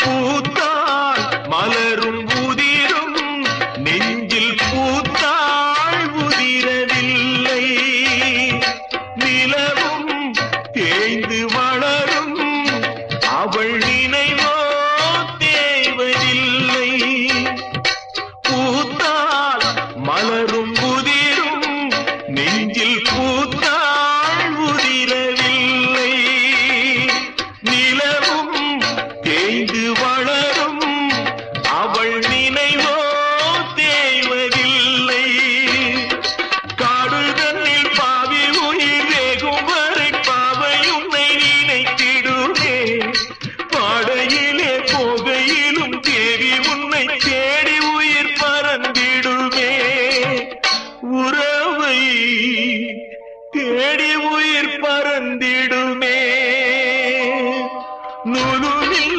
பூத்தாள் மலரும் உதிரும் நெஞ்சில் பூத்தாள் உதிரவில்லை. நிலவும் தேய்ந்து வளரும் அவள் நினைவோ தேவதில்லை. பூத்தாள் மலரும் உதிரும் நெஞ்சில் பூத்தாள் உதிரவில்லை. நிலவும் தேய்ந்து